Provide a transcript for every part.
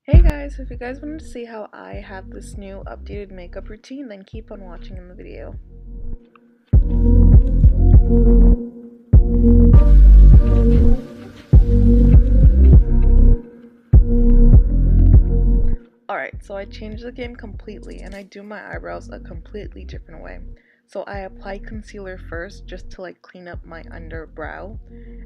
Hey guys, if you guys wanted to see how I have this new updated makeup routine, then keep on watching in the video. Alright, so I changed the game completely and I do my eyebrows a completely different way. So I apply concealer first just to clean up my underbrow,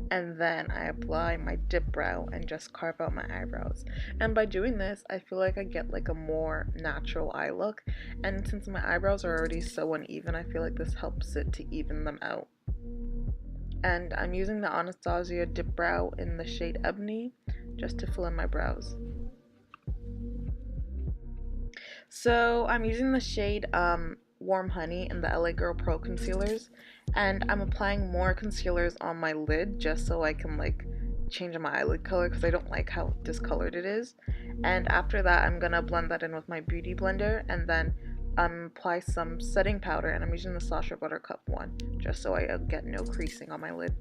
and then I apply my dip brow and just carve out my eyebrows. And by doing this, I feel like I get a more natural eye look, and since my eyebrows are already so uneven, I feel like this helps it to even them out. And I'm using the Anastasia dip brow in the shade Ebony just to fill in my brows. So I'm using the shade Warm Honey in the LA Girl Pro concealers, and I'm applying more concealers on my lid just so I can change my eyelid color because I don't like how discolored it is. And after that, I'm gonna blend that in with my beauty blender and then apply some setting powder, and I'm using the Sacha Buttercup one just so I get no creasing on my lid.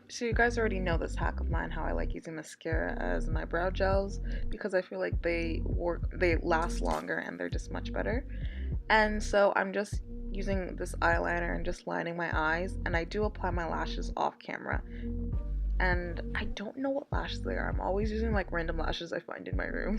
So you guys already know this hack of mine, how I like using mascara as my brow gels because I feel like they last longer and they're just much better. And so I'm just using this eyeliner and just lining my eyes, and I do apply my lashes off camera. And I don't know what lashes they are. I'm always using random lashes I find in my room.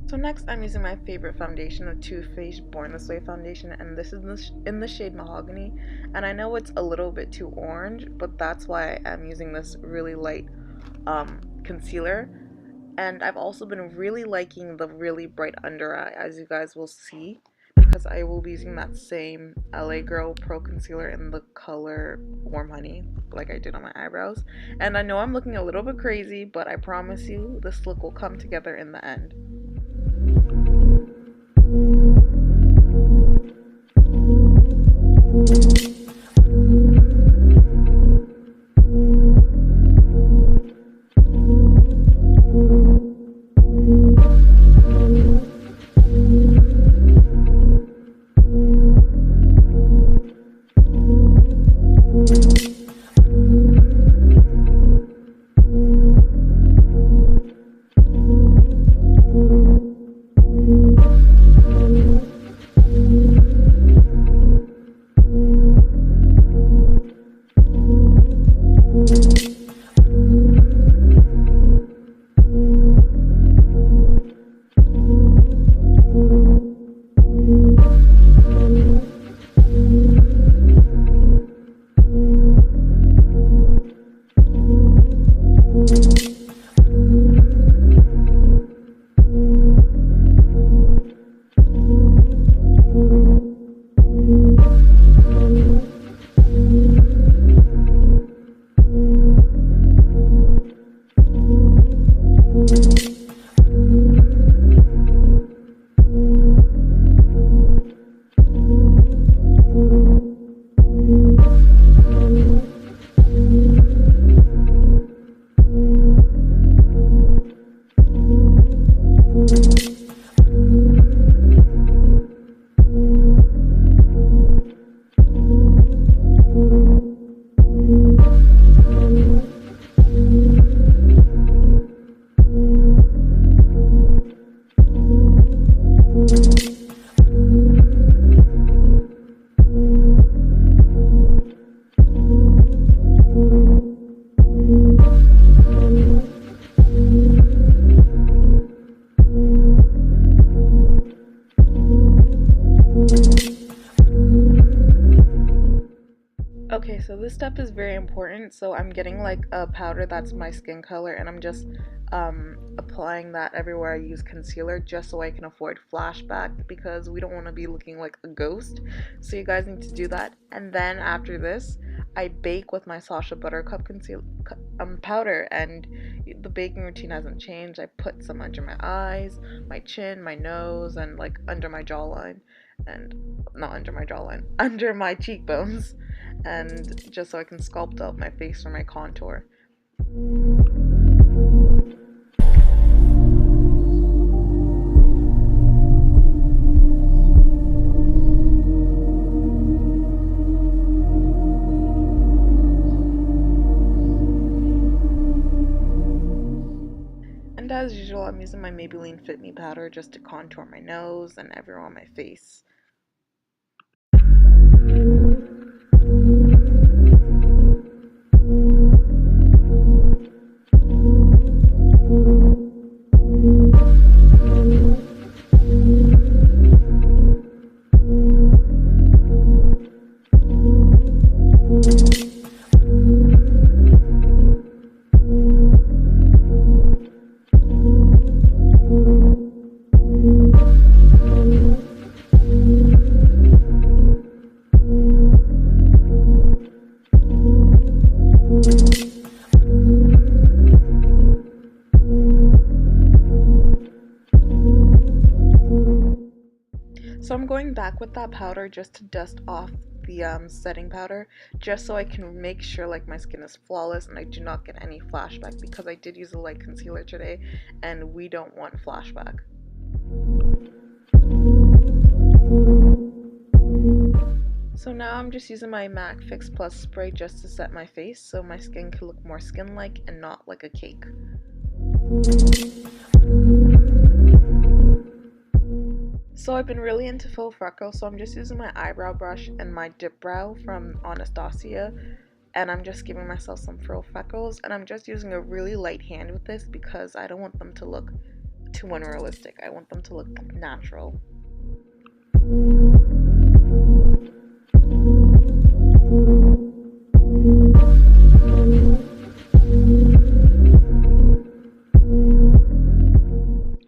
So next I'm using my favorite foundation, the Too Faced Born This Way foundation, and this is in the shade Mahogany. And I know it's a little bit too orange, but that's why I'm using this really light concealer. And I've also been really liking the really bright under eye, as you guys will see, because I will be using that same LA Girl Pro Concealer in the color Warm Honey, like I did on my eyebrows. And I know I'm looking a little bit crazy, but I promise you this look will come together in the end. so this step is very important. So I'm getting like a powder that's my skin color, and I'm just applying that everywhere I use concealer, just so I can avoid flashback, because we don't want to be looking like a ghost. So you guys need to do that. And then after this, I bake with my Sasha Buttercup powder, and the baking routine hasn't changed. I put some under my eyes, my chin, my nose, and like under my jawline, and not under my jawline, under my cheekbones, and just so I can sculpt out my face for my contour. And as usual, I'm using my Maybelline Fit Me powder just to contour my nose and everywhere on my face. So I'm going back with that powder just to dust off the setting powder, just so I can make sure like my skin is flawless and I do not get any flashback, because I did use a light concealer today and we don't want flashback. So now I'm just using my MAC Fix Plus spray just to set my face so my skin can look more skin-like and not like a cake. So I've been really into faux freckles, so I'm just using my eyebrow brush and my dip brow from Anastasia, and I'm just giving myself some faux freckles, and I'm just using a really light hand with this because I don't want them to look too unrealistic. I want them to look natural.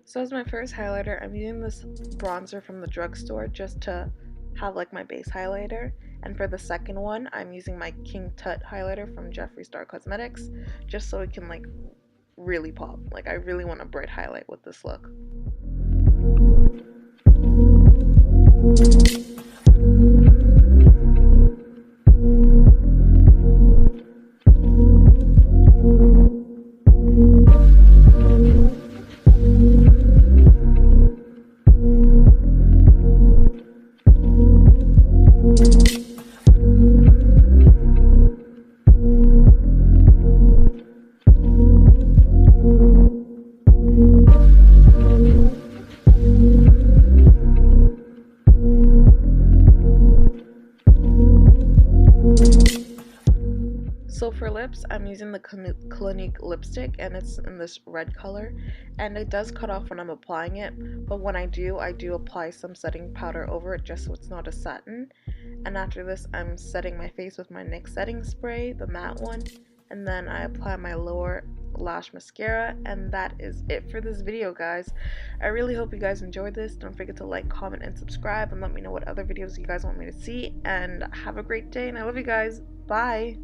So as my first highlighter, I'm using this bronzer from the drugstore just to have like my base highlighter. And for the second one, I'm using my King Tut highlighter from Jeffree Star Cosmetics, just so it can like really pop. Like I really want a bright highlight with this look. So for lips, I'm using the Clinique lipstick, and it's in this red color, and it does cut off when I'm applying it, but when I do apply some setting powder over it just so it's not a satin. And after this, I'm setting my face with my NYX setting spray, the matte one, and then I apply my lower lash mascara, and that is it for this video, guys. I really hope you guys enjoyed this. Don't forget to like, comment, and subscribe, and let me know what other videos you guys want me to see, and have a great day, and I love you guys. Bye!